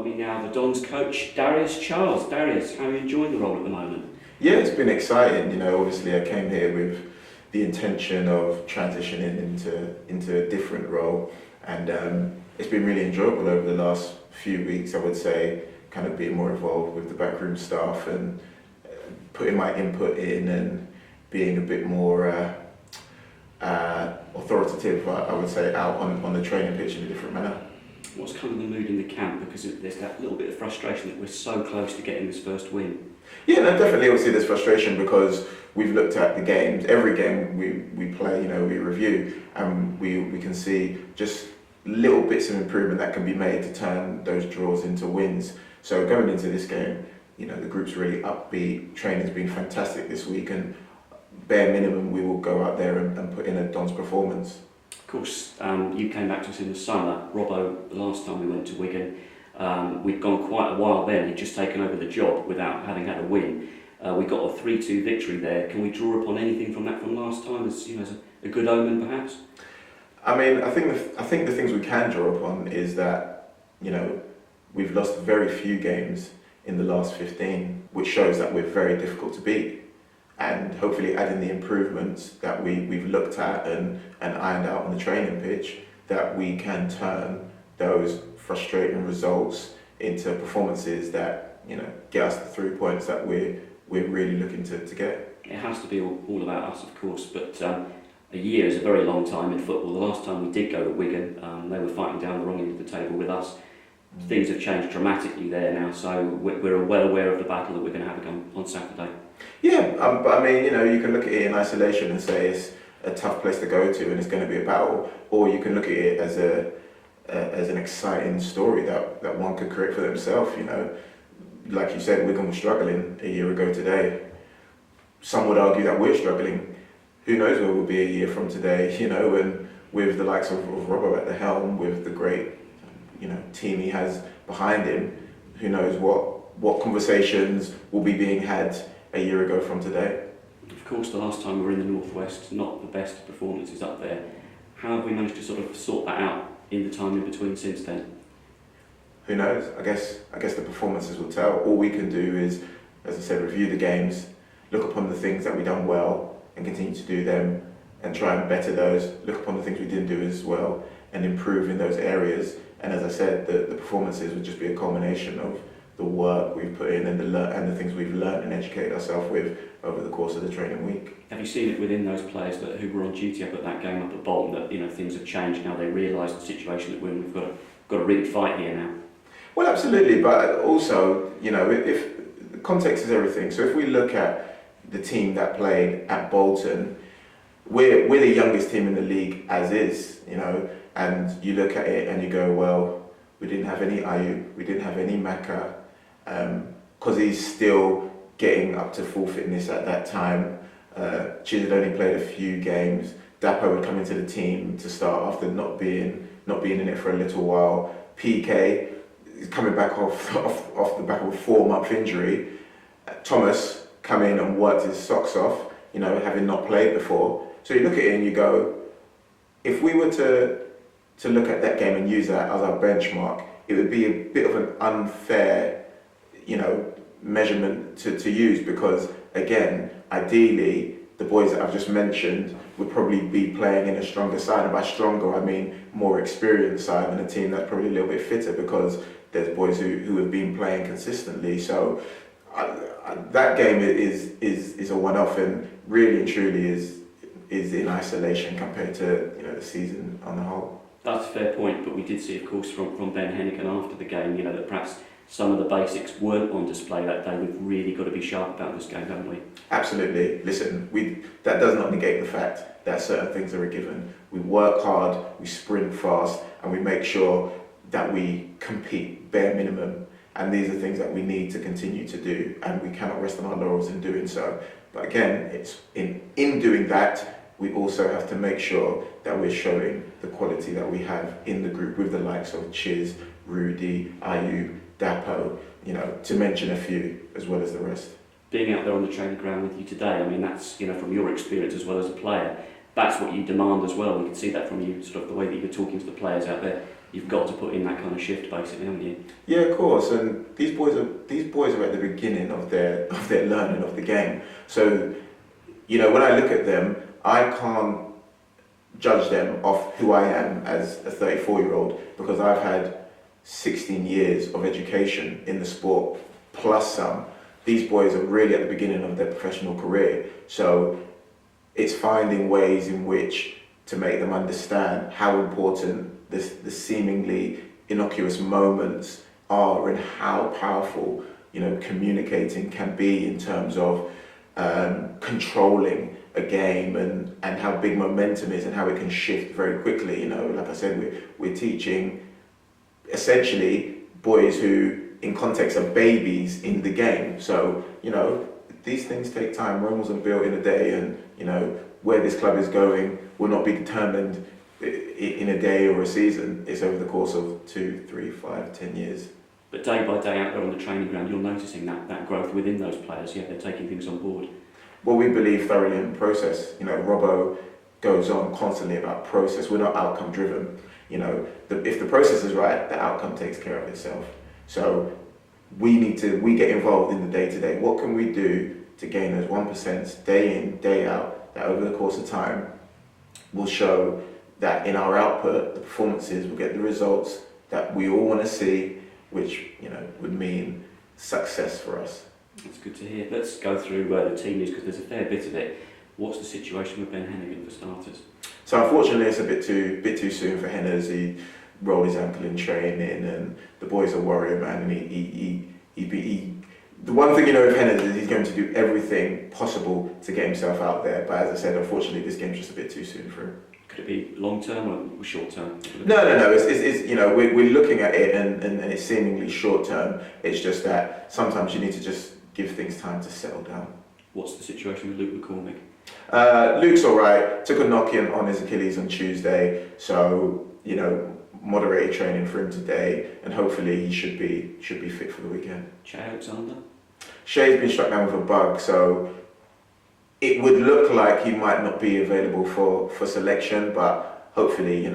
welcoming now the Dons coach, Darius Charles. Darius, how are you enjoying the role at the moment? Yeah, it's been exciting. Obviously I came here with the intention of transitioning into a different role, and it's been really enjoyable over the last few weeks. I would say, kind of being more involved with the backroom staff and putting my input in and being a bit more authoritative, I would say, out on the training pitch in a different manner. What's kind of the mood in the camp? Because there's that little bit of frustration that we're so close to getting this first win. Yeah, no, definitely. Obviously, there's frustration because we've looked at the games. Every game we play, we review, and we can see just little bits of improvement that can be made to turn those draws into wins. So going into this game, the group's really upbeat. Training's been fantastic this week, and bare minimum, we will go out there and put in a Don's performance. Of course, you came back to us in the summer. Robbo, the last time we went to Wigan, we'd gone quite a while then. He'd just taken over the job without having had a win. We got a 3-2 victory there. Can we draw upon anything from that from last time as a good omen, perhaps? I mean, I think the things we can draw upon is that we've lost very few games in the last 15, which shows that we're very difficult to beat. And hopefully adding the improvements that we've looked at and ironed out on the training pitch, that we can turn those frustrating results into performances that get us the 3 points that we're really looking to get. It has to be all about us, of course, but a year is a very long time in football. The last time we did go to Wigan, they were fighting down the wrong end of the table with us. Things have changed dramatically there now, so we're well aware of the battle that we're going to have on Saturday. Yeah, but I mean, you can look at it in isolation and say it's a tough place to go to and it's going to be a battle, or you can look at it as an exciting story that one could create for themselves. Like you said, Wigan was struggling a year ago today. Some would argue that we're struggling. Who knows where we'll be a year from today? And with the likes of Robbo at the helm, with the great team he has behind him, who knows what conversations will be being had a year ago from today. Of course, the last time we were in the Northwest, not the best performances up there. How have we managed to sort of sort that out in the time in between since then? Who knows? I guess the performances will tell. All we can do is, as I said, review the games, look upon the things that we've done well and continue to do them and try and better those, look upon the things we didn't do as well and improve in those areas. And as I said, the performances would just be a culmination of the work we've put in and the things we've learned and educated ourselves with over the course of the training week. Have you seen it within those players who were on duty up at that game up at Bolton that things have changed now? They realise the situation that we've got to really fight here now. Well, absolutely, but also if the context is everything. So if we look at the team that played at Bolton, we're the youngest team in the league as is, and you look at it and you go, well, we didn't have any Ayub, we didn't have any Maka, because he's still getting up to full fitness at that time. Chiz had only played a few games. Dapo would come into the team to start after not being in it for a little while. PK is coming back off the back of a 4-month injury. Thomas come in and worked his socks off, having not played before. So you look at it and you go, if we were to look at that game and use that as our benchmark, it would be a bit of an unfair, measurement to use, because again, ideally, the boys that I've just mentioned would probably be playing in a stronger side, and by stronger I mean more experienced side, and a team that's probably a little bit fitter, because there's boys who have been playing consistently. So that game is a one-off, and really and truly is in isolation compared to the season on the whole. That's a fair point, but we did see, of course, from Ben Hennigan after the game, that perhaps some of the basics weren't on display that day. We've really got to be sharp about this game, haven't we? Absolutely. Listen, that does not negate the fact that certain things are a given. We work hard, we sprint fast, and we make sure that we compete bare minimum. And these are things that we need to continue to do, and we cannot rest on our laurels in doing so. But again, it's in doing that, we also have to make sure that we're showing the quality that we have in the group with the likes of Chiz, Rudy, Ayub, Dapo, to mention a few, as well as the rest. Being out there on the training ground with you today, that's, from your experience as well as a player, that's what you demand as well. We can see that from you, sort of the way that you're talking to the players out there. you've got to put in that kind of shift, basically, haven't you? Yeah, of course. And these boys are at the beginning of their learning of the game. So, when I look at them, I can't judge them off who I am as a 34-year-old, because I've had 16 years of education in the sport plus some. These boys are really at the beginning of their professional career, so it's finding ways in which to make them understand how important the seemingly innocuous moments are, and how powerful communicating can be in terms of controlling a game, and how big momentum is and how it can shift very quickly. Like I said, we're teaching essentially boys who in context are babies in the game. So these things take time. Rome wasn't built in a day, and where this club is going will not be determined in a day or a season. It's over the course of 2, 3, 5, 10 years. But day by day out there on the training ground, you're noticing that growth within those players. Yeah, they're taking things on board. Well, we believe thoroughly in process. Robbo goes on constantly about process. We're not outcome driven. If the process is right, the outcome takes care of itself. So we get involved in the day to day. What can we do to gain those 1% day in, day out, that over the course of time will show that in our output, the performances will get the results that we all want to see, which would mean success for us. That's good to hear. Let's go through the team news, because there's a fair bit of it. What's the situation with Ben Hennigan for starters? So unfortunately, it's a bit too soon for Henners. He rolled his ankle in training, and the boys are worried, man. And he the one thing with Henners is he's going to do everything possible to get himself out there. But as I said, unfortunately, this game's just a bit too soon for him. Could it be long term or short term? No. It's we're looking at it, and it's seemingly short term. It's just that sometimes you need to just give things time to settle down. What's the situation with Luke McCormick? Luke's all right. Took a knock-in on his Achilles on Tuesday, so moderated training for him today, and hopefully he should be fit for the weekend. Shay Alexander? Shay's been struck down with a bug, so it would look like he might not be available for selection, but hopefully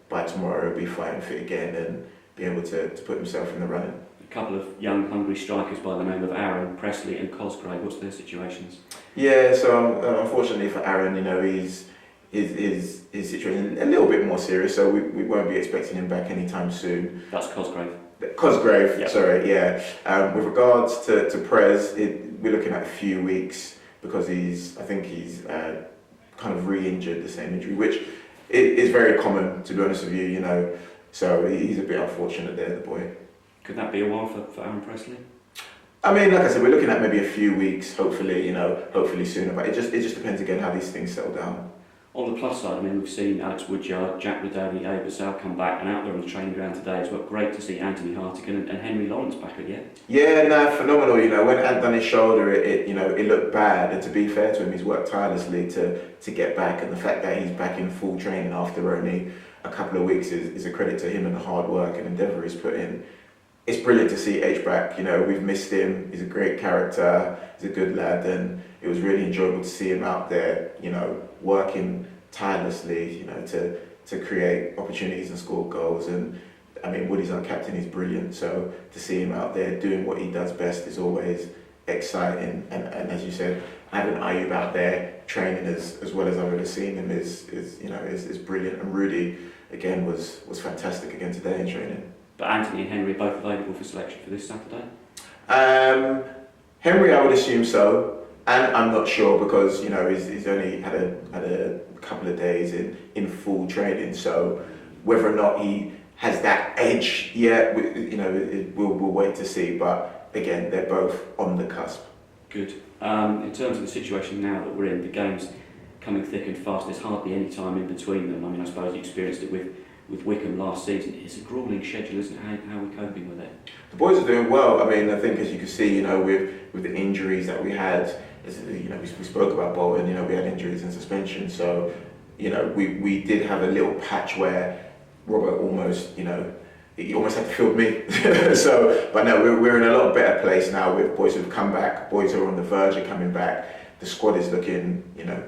by tomorrow he'll be fine and fit again and be able to put himself in the running. A couple of young, hungry strikers by the name of Aaron, Presley and Cosgrave. What's their situations? Yeah, so unfortunately for Aaron, his situation a little bit more serious, so we won't be expecting him back anytime soon. That's Cosgrave. Cosgrave, yep. Sorry, yeah. With regards to Prez, we're looking at a few weeks, because I think he's kind of re-injured the same injury, which is very common, to be honest with you, so he's a bit unfortunate there, the boy. Could that be a while for Aaron Presley? I mean, like I said, we're looking at maybe a few weeks, hopefully sooner, but it just depends again how these things settle down. On the plus side, we've seen Alex Woodyard, Jack Redoney, Abersal come back, and out there on the training ground today as well. Great to see Anthony Hartigan and Henry Lawrence back again. Yeah, phenomenal. When Ant done his shoulder, it looked bad, and to be fair to him, he's worked tirelessly to get back, and the fact that he's back in full training after only a couple of weeks is a credit to him and the hard work and endeavour he's put in. It's brilliant to see H back. We've missed him. He's a great character. He's a good lad, and it was really enjoyable to see him out there, working tirelessly, to create opportunities and score goals. And I mean, Woody's our captain. He's brilliant. So to see him out there doing what he does best is always exciting. And as you said, having Ayub out there training as well as I've ever seen him is brilliant. And Rudy again was fantastic again today in training. But Anthony and Henry are both available for selection for this Saturday? Henry, I would assume so, and I'm not sure, because he's only had a couple of days in full training. So whether or not he has that edge yet, we'll wait to see. But again, they're both on the cusp. Good. In terms of the situation now that we're in, the game's coming thick and fast. There's hardly any time in between them. I suppose you experienced it with Wigan last season. It's a gruelling schedule, isn't it? How are we coping with it? The boys are doing well. I think as you can see, with the injuries that we had, we spoke about Bolton, we had injuries and suspension. So, we did have a little patch where Robert almost, he almost had to field me. But no, we're in a lot better place now with boys who've come back, boys who are on the verge of coming back. The squad is looking,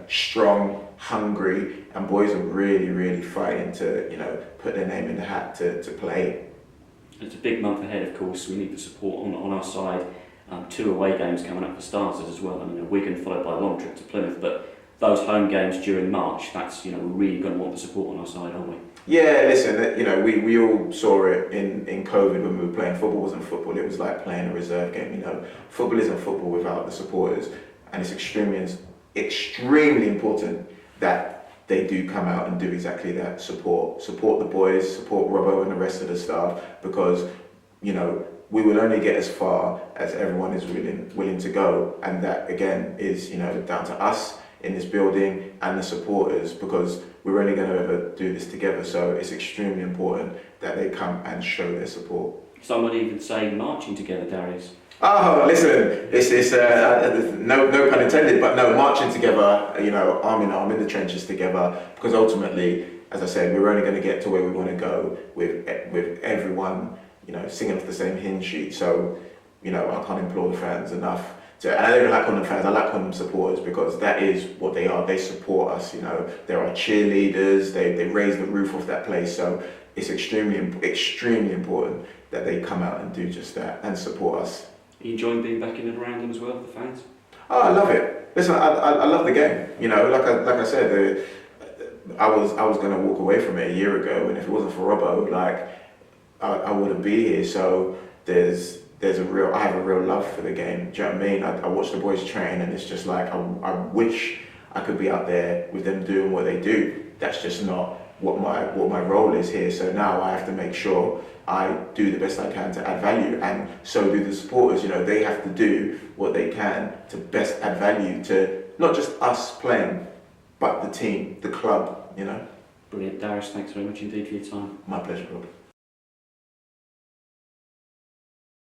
strong, hungry, and boys are really, really fighting to, put their name in the hat to play. It's a big month ahead, of course. We need the support on our side. 2 away games coming up for starters as well. I mean, Wigan followed by a long trip to Plymouth, but those home games during March, that's, we're really going to want the support on our side, aren't we? Yeah, listen, we all saw it in COVID when we were playing. Football wasn't football, it was like playing a reserve game, Football isn't football without the supporters, and it's extremely important that they do come out and do exactly that. Support the boys, support Robbo and the rest of the staff, because, we will only get as far as everyone is willing to go, and that again is, down to us in this building and the supporters, because we're only going to ever do this together. So it's extremely important that they come and show their support. Some would even say marching together, Darius. Oh, listen, it's no pun intended, but no, marching together, arm in arm in the trenches together, because ultimately, as I said, we're only going to get to where we want to go with everyone, singing off the same hymn sheet. So, I can't implore the fans enough. And I don't even like calling them fans, I like calling them supporters, because that is what they are. They support us, They're our cheerleaders, they raise the roof off that place. So it's extremely important that they come out and do just that and support us. Are you enjoying being back in and around them as well, the fans? Oh, I love it. Listen, I love the game. Like I said, I was going to walk away from it a year ago, and if it wasn't for Robbo, I wouldn't be here. So I have a real love for the game. Do you know what I mean? I watch the boys train, and it's just like I wish I could be out there with them doing what they do. That's just not what my role is here. So now I have to make sure I do the best I can to add value, and so do the supporters. They have to do what they can to best add value to not just us playing, but the team, the club. Brilliant, Darius. Thanks very much indeed for your time. My pleasure, Rob.